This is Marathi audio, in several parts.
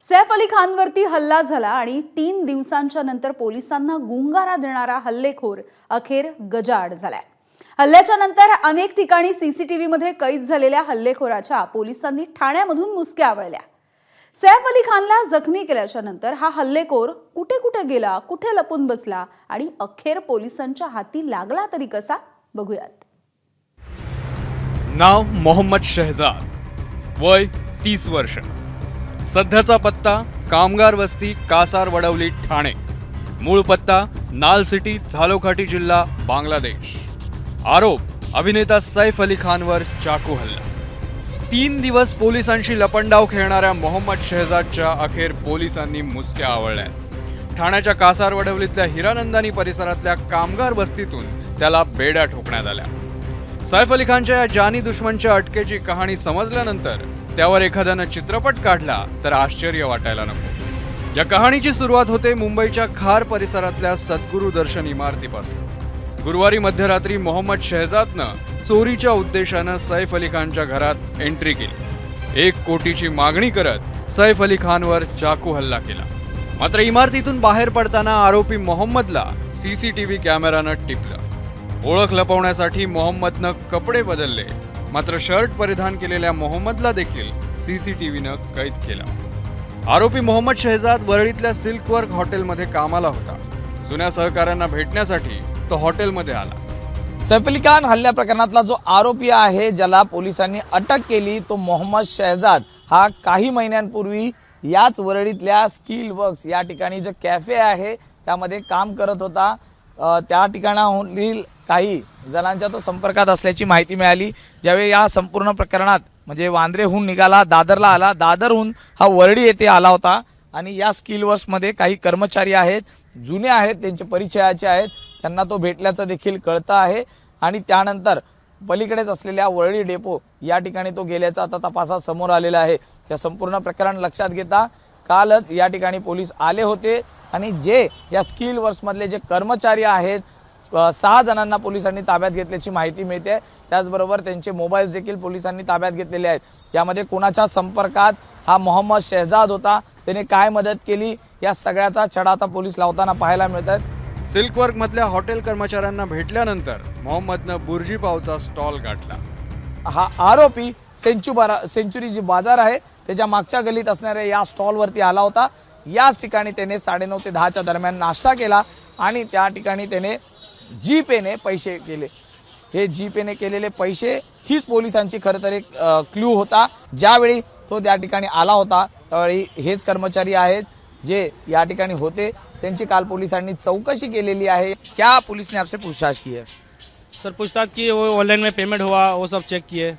सैफ अली खानवरती हल्ला झाला आणि 3 दिवसांच्या नंतर पोलिसांना गुंगारा देणारा हल्लेखोर अखेर गजाआड झालाय। हल्ल्याच्या नंतर अनेक ठिकाणी सीसीटीव्ही मध्ये कैद झालेल्या हल्लेखोराच्या पोलिसांनी ठाण्यामधून मुसक्या आवळल्या। सैफ अली खानला जखमी केल्याच्या नंतर हा हल्लेखोर कुठे कुठे गेला, कुठे लपून बसला आणि अखेर पोलिसांच्या हाती लागला तरी कसा, बघूयात। नाव मोहम्मद शहजाद, वय 30 वर्ष, सध्याचा पत्ता कामगार वस्ती कासार वडवली ठाणे, मूळ पत्ता नाल सिटी झालोखाटी जिल्हा बांगलादेश। आरोप अभिनेता सैफ अली खानवर चाकू हल्ला। 3 दिवस पोलिसांशी लपंडाव खेळणाऱ्या मोहम्मद शहजादच्या अखेर पोलिसांनी मुसक्या आवळल्या। ठाण्याच्या कासार वडवलीतल्या हिरानंदानी परिसरातल्या कामगार वस्तीतून त्याला बेड्या ठोकण्यात आल्या। सैफ अली खानच्या या जानी दुश्मनच्या अटकेची कहाणी समजल्यानंतर त्यावर एखाद्यानं चित्रपट काढला तर आश्चर्य वाटायला नको। या कहाणीची सुरुवात होते मुंबईच्या खार परिसरातल्या सद्गुरू दर्शन इमारतीपासून। गुरुवारी मध्यरात्री मोहम्मद शहजादनं चोरीच्या उद्देशानं सैफ अली खानच्या घरात एंट्री केली। 1 कोटीची मागणी करत सैफ अली खानवर चाकू हल्ला केला। मात्र इमारतीतून बाहेर पडताना आरोपी मोहम्मदला सीसीटीव्ही कॅमेरानं टिपलं। ओळख लपवण्यासाठी मोहम्मदनं कपडे बदलले, मात्र शर्ट परिधान केलेल्या मोहम्मदला देखील सीसीटीव्हीनं कैद केलं। आरोपी मोहम्मद शहजाद वरळीतल्या सिल्कवर्क हॉटेलमध्ये कामाला होता। जुन्या सहकाऱ्यांना भेटण्यासाठी तो हॉटेलमध्ये आला। सैफ अली खान हल्ल्या प्रकरणातला जो आरोपी आहे, ज्याला पोलिसांनी अटक केली, तो मोहम्मद शहजाद हा काही महिन्यांपूर्वी याच वरळीतल्या स्किल वर्क्स या ठिकाणी जो कॅफे आहे त्यामध्ये काम करत होता। त्या ठिकाणाहून काही जणांच्या तो संपर्कात असल्याची माहिती मिळाली। ज्यावेळी या संपूर्ण प्रकरणात म्हणजे वांद्रेहून निघाला, दादरला आला, दादरहून हा वरळी येथे आला होता आणि या स्किल वर्क्समध्ये काही कर्मचारी आहेत, जुने आहेत, त्यांचे परिचयाचे आहेत, त्यांना तो भेटल्याचं देखील कळतं आहे। आणि त्यानंतर पलीकडेच असलेल्या वरळी डेपो या ठिकाणी तो गेल्याचा आता तपासात समोर आलेला आहे। या संपूर्ण प्रकरण लक्षात घेता कालच या ठिकाणी पोलीस आले होते आणि जे या स्किल वर्क्समधले जे कर्मचारी आहेत 6 जणांना पोलिसांनी ताब्यात घेतल्याची माहिती मिळते। त्याचबरोबर त्यांचे मोबाईल्स देखील पोलिसांनी ताब्यात घेतलेले आहेत। यामध्ये कोणाच्या संपर्कात हा मोहम्मद शहजाद होता, त्याने काय मदत केली, या सगळ्याचा छडा आता पोलीस लावताना पाहायला मिळतात। सिल्कवर्क मधल्या हॉटेल कर्मचाऱ्यांना भेटल्यानंतर मोहम्मदनं बुर्जी पावचा स्टॉल गाठला। हा आरोपी सेंचुरी जी बाजार आहे त्याच्या मागच्या गलीत असणाऱ्या या स्टॉलवरती आला होता। याच ठिकाणी त्याने 9:30 ते 10च्या दरम्यान नाश्ता केला आणि त्या ठिकाणी त्याने जीपेने पैसे केले। हे जीपेने केलेले पैसे हीच पोलिसांची खरं तर एक क्लू होता। ज्यावेळी तो त्या ठिकाणी आला होता त्यावेळी हेच कर्मचारी आहेत जे या ठिकाणी होते, त्यांची काल पोलिसांनी चौकशी केलेली आहे। क्या पुलिस ने आपसे पूछताछ की है? सर पूछताछ की, वो ऑनलाइन में पेमेंट हुआ वो सब चेक किए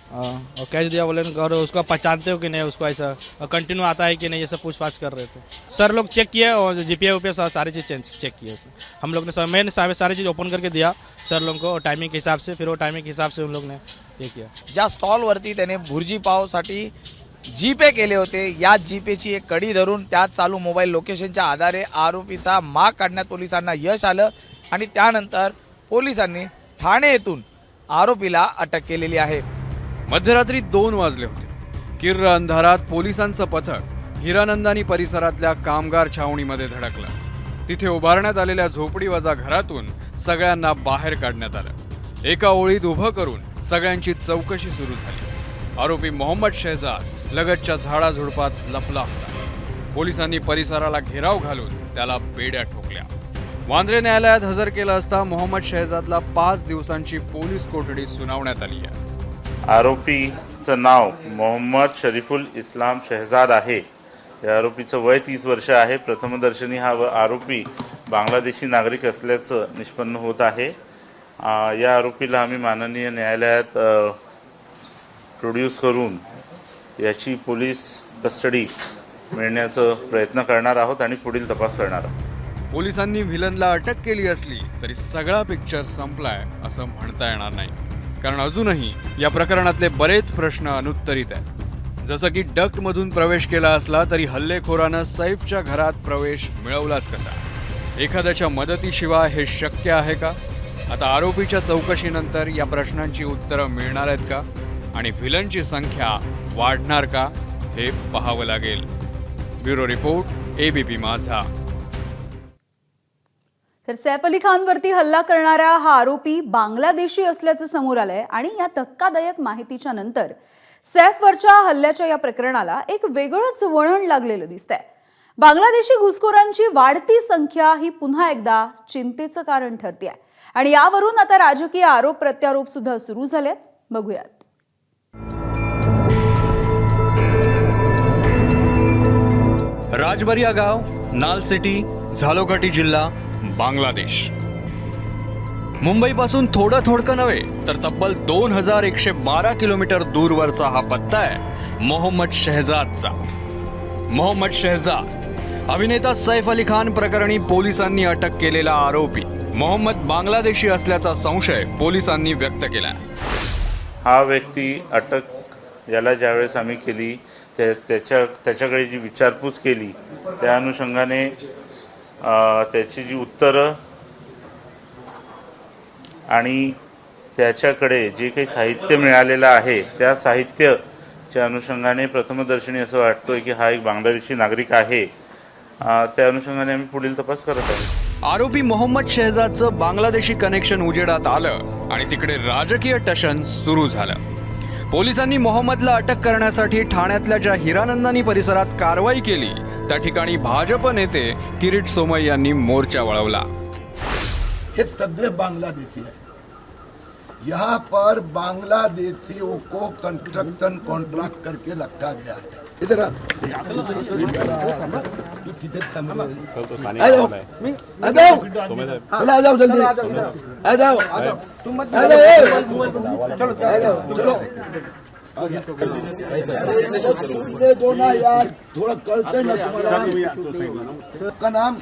और कैश दिया ऑनलाइन, और उसको पहचानते हो कि नहीं, उसको ऐसा कंटिन्यू आता है कि नहीं, ये सब पूछताछ कर रहे थे। सर लोग चेक किए और जीपीए ऊपीए सारी चीज़ चेक किए सर। हम लोग ने मैंने सारी चीज़ ओपन करके दिया सर लोगों को टाइमिंग के हिसाब से, फिर वो टाइमिंग के हिसाब से उन लोग ने ये किया। ज्या स्टॉलवरती त्याने भुर्जी पावसाठी जीपे केले होते, या जीपेची एक कडी धरून त्यात चालू मोबाईल लोकेशनच्या आधारे आरोपीचा माग काढण्यात पोलिसांना यश आलं आणि त्यानंतर पोलिसांनी ठाणे येथून आरोपीला अटक केलेली आहे। मध्यरात्री 2 वाजले होते। किर्र अंधारात पोलिसांचं पथक हिरानंदानी परिसरातल्या कामगार छावणीमध्ये धडकलं। तिथे उभारण्यात आलेल्या झोपडीवजा घरातून सगळ्यांना बाहेर काढण्यात आलं। एका ओळीत उभं करून सगळ्यांची चौकशी सुरू झाली। आरोपी मोहम्मद शहजाद लगतच्या झाडाझुडपात लपला होता। पोलिसांनी परिसराला घेराव घालून त्याला बेड्या ठोकल्या। वांद्रे न्यायालयात हजर केलं असता मोहम्मद शहजादला 5 दिवसांची पोलीस कोठडी सुनावण्यात आली आहे। आरोपीचं नाव मोहम्मद शरीफुल इस्लाम शहजाद आहे। या आरोपीचं वय 30 वर्ष आहे। प्रथमदर्शनी हा आरोपी बांगलादेशी नागरिक असल्याचं निष्पन्न होत आहे। या आरोपीला आम्ही माननीय न्यायालयात प्रोड्यूस करून याची पोलीस कस्टडी मिळण्याचा प्रयत्न करणार आहोत आणि पुढील तपास करणार आहोत। पोलिसांनी व्हिलनला अटक केली असली तरी सगळा पिक्चर संपलाय असं म्हणता येणार नाही, कारण अजूनही या प्रकरणातले बरेच प्रश्न अनुत्तरित आहेत। जसं की डक्टमधून प्रवेश केला असला तरी हल्लेखोरानं सैफच्या घरात प्रवेश मिळवलाच कसा? एखाद्याच्या मदतीशिवाय हे शक्य आहे का? आता आरोपीच्या चौकशीनंतर या प्रश्नांची उत्तरं मिळणार आहेत का आणि व्हिलनची संख्या वाढणार का हे पाहावं लागेल। ब्युरो रिपोर्ट एबीपी माझा. तर सैफ अली खानवरती हल्ला करणारा हा आरोपी बांगलादेशी असल्याचं समोर आलंय आणि या धक्कादायक माहितीच्या नंतर सैफवरच्या हल्ल्याच्या या प्रकरणाला एक वेगळंच वळण लागलेलं दिसतंय. बांगलादेशी घुसखोरांची वाढती संख्या ही पुन्हा एकदा चिंतेचं कारण ठरतेय आणि यावरून आता राजकीय आरोप प्रत्यारोप सुद्धा सुरू झालेत. बघूयात. राजबरिया गाव, नाल सिटी, झालोघाटी जिल्हा, बांगलादेश. मुंबईपासून थोडं नव्हे तर तब्बल 2112 किलोमीटर दूरवरचा हा पत्ता आहे मोहम्मद शहजादचा. मोहम्मद शहजाद अभिनेता सैफ अली खान प्रकरणी पोलिसांनी अटक केलेला आरोपी. मोहम्मद बांगलादेशी असल्याचा संशय पोलिसांनी व्यक्त केला. हा व्यक्ती अटक याला ज्यावेळेस आम्ही केली त्याच्याकडे जी विचारपूस केली त्या अनुषंगाने त्याची जी उत्तरं आणि त्याच्याकडे जे काही साहित्य मिळालेलं आहे त्या साहित्याच्या अनुषंगाने प्रथमदर्शनी असं वाटतोय की हा एक बांगलादेशी नागरिक आहे. त्या अनुषंगाने आम्ही पुढील तपास करत आहोत. आरोपी मोहम्मद शहजादचं बांगलादेशी कनेक्शन उजेडात आलं आणि तिकडे राजकीय टशन सुरू झालं. पोलिसांनी मोहम्मदला अटक करण्यासाठी ठाण्यातल्या ज्या हिरानंदानी परिसरात कारवाई केली त्या ठिकाणी भाजप नेते किरीट सोमय यांनी मोर्चा वळवला. ये सगळे बांग्लादेशी है. यहाँ पर बांग्लादेशियों को कंस्ट्रक्शन कॉन्ट्रैक्ट करके रखा गया है. इधर आ जाओ, आ जाओ, चलो आ जाओ जल्दी, आ जाओ, चलो तुमने दो ना यार, थोड़ा करते ना तुम्हारा का नाम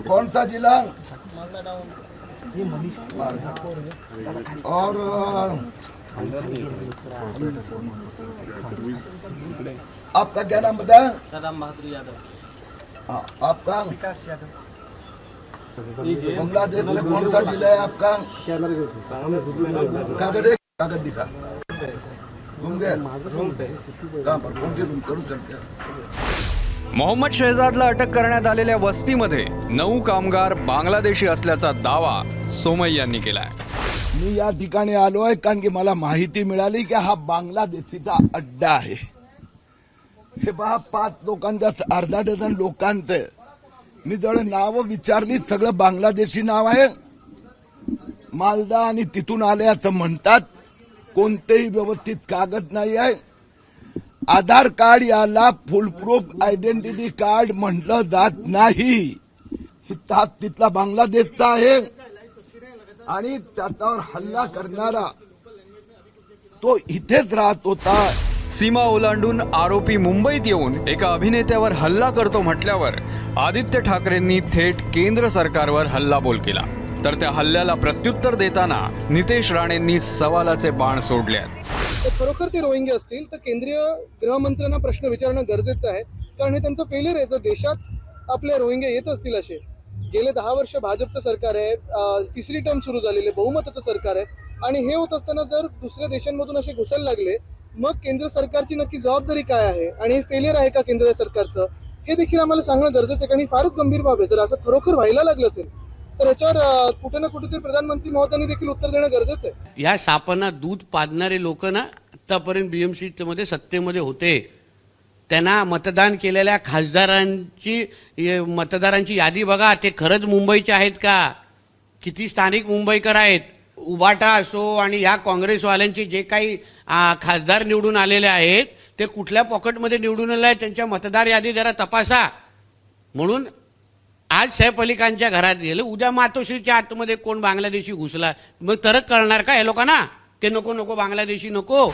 कौन सा जिला और आपका क्या नाम बताया? सदाम बहादुर यादव. हाँ, आपका विकास यादव. बांग्लादेश में कौन सा जिला है आपका? कागज है? कागज दिखा. घूम गए कहाँ पर? कौन सी रूम करूँ चलते हैं. मोहम्मद शहजादला अटक करण्यात आलेल्या वस्तीमध्ये 9 कामगार बांगलादेशी असल्याचा दावा सोमय यांनी केलाय. मी या ठिकाणी आलोय कारण की मला माहिती मिळाली की हा बांगलादेशीचा अड्डा आहे. हे पहा 5 लोकांचा, अर्धा डझन लोकांचं. मी जवळ नाव विचारली, सगळं बांगलादेशी नाव आहे. मालदा आणि तिथून आले असं म्हणतात. कोणतेही व्यवस्थित कागद नाही आहे. आधार कार्ड याला फुलप्रूफ आयडेंटिटी कार्ड म्हटलं जात नाही. तिथला बांगलादेशचा आहे आणि त्याच्यावर हल्ला करणारा तो इथेच राहत होता. सीमा ओलांडून आरोपी मुंबईत येऊन एका अभिनेत्यावर हल्ला करतो म्हटल्यावर आदित्य ठाकरेंनी थेट केंद्र सरकारवर हल्लाबोल केला. तर त्या हल्ल्याला प्रत्युत्तर देताना नितेश राणेंनी सवालाचे बाण सोडले. खरोखर ते रोहिंगे असतील तर केंद्रीय गृहमंत्र्यांना प्रश्न विचारणं गरजेचं आहे, कारण हे त्यांचं फेलियर आहे. जर देशात आपले रोहिंगे येत असतील असे, गेले 10 वर्ष भाजपचं सरकार आहे, तिसरी टर्म सुरू झालेली, बहुमताचं सरकार आहे, आणि हे होत असताना जर दुसऱ्या देशांमधून असे घुसायला लागले, मग केंद्र सरकारची नक्की जबाबदारी काय आहे आणि हे फेलियर आहे का केंद्र सरकारचं, हे देखील आम्हाला सांगणं गरजेचं आहे. कारण ही फारच गंभीर बाब आहे. जर असं खरोखर व्हायला लागलं असेल तर याच्यावर कुठे ना कुठेतरी प्रधानमंत्री महोदयांनी देखील उत्तर देणं गरजेचं आहे. या सापांना दूध पाजणारे लोक ना आतापर्यंत BMC मध्ये सत्तेमध्ये होते, त्यांना मतदान केलेल्या खासदारांची मतदारांची यादी बघा. ते खरंच मुंबईचे आहेत का? किती स्थानिक मुंबईकर आहेत? उबाटा असो आणि या काँग्रेसवाल्यांचे जे काही खासदार निवडून आलेले आहेत ते कुठल्या पॉकेटमध्ये निवडून आले आहेत त्यांच्या मतदार यादी जरा तपासा. म्हणून आज सैफ अली खानच्या घरात गेलं, उद्या मातोश्रीच्या आतमध्ये कोण बांगलादेशी घुसला, मग तरच कळणार का या लोकांना की नको नको बांगलादेशी नको.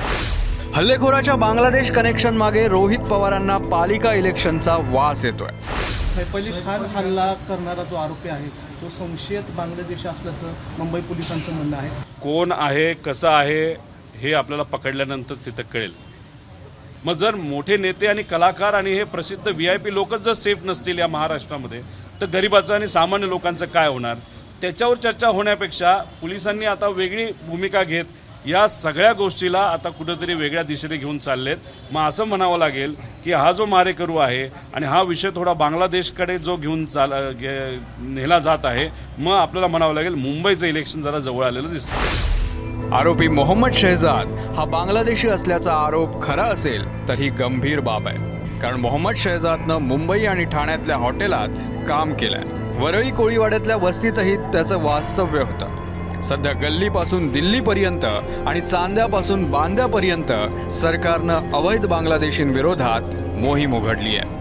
हल्लेखोराच्या बांगलादेश कनेक्शन मागे रोहित पवारांना पालिका इलेक्शनचा वास येतोय. सैफ अली खान हल्ला करणारा जो आरोपी आहे तो संशयित बांगलादेशी असल्याचं मुंबई पोलिसांचं म्हणणं आहे. कोण आहे, कसं आहे हे आपल्याला पकडल्यानंतर तिथं कळेल. मग जर मोठे नेते आणि कलाकार आणि हे प्रसिद्ध VIP लोकच जर सेफ नसतील या महाराष्ट्रामध्ये, तर गरिबाचं आणि सामान्य लोकांचं काय होणार? त्याच्यावर चर्चा होण्यापेक्षा पोलिसांनी आता वेगळी भूमिका घेत या सगळ्या गोष्टीला आता कुठेतरी वेगळ्या दिशेने घेऊन चाललेत. मग असं म्हणावं लागेल की हा जो मारेकरू आहे आणि हा विषय थोडा बांगलादेशकडे जो घेऊन नेला जात आहे, मग आपल्याला म्हणावं लागेल मुंबईचं इलेक्शन जरा जवळ आलेलं दिसतं. आरोपी मोहम्मद शहजाद हा बांगलादेशी असल्याचा आरोप खरा असेल तर ही गंभीर बाब आहे. कारण मोहम्मद शहजादनं मुंबई आणि ठाण्यातल्या हॉटेलात काम केलंय. वरळी कोळीवाड्यातल्या वस्तीतही त्याचं वास्तव्य होतं. सध्या गल्लीपासून दिल्लीपर्यंत आणि चांद्यापासून बांद्यापर्यंत सरकारनं अवैध बांगलादेशींविरोधात मोहीम उघडली आहे.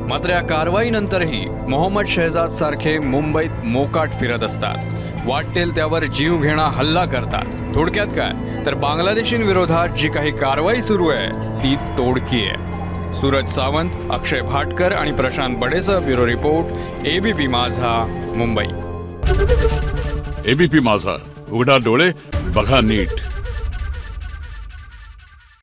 मात्र या कारवाईनंतरही मोहम्मद शहजाद सारखे मुंबईत मोकाट फिरत असतात. वाटेल त्यावर जीव घेणा हल्ला करतात. थोडक्यात काय तर बांगलादेशींविरोधात जी काही कारवाई सुरू आहे ती तोडकी आहे. सूरज सावंत, अक्षय भाटकर आणि प्रशांत बडेसह ब्युरो रिपोर्ट, एबीपी माझा, मुंबई. एबीपी माझा, उघडा डोळे बघा नीट.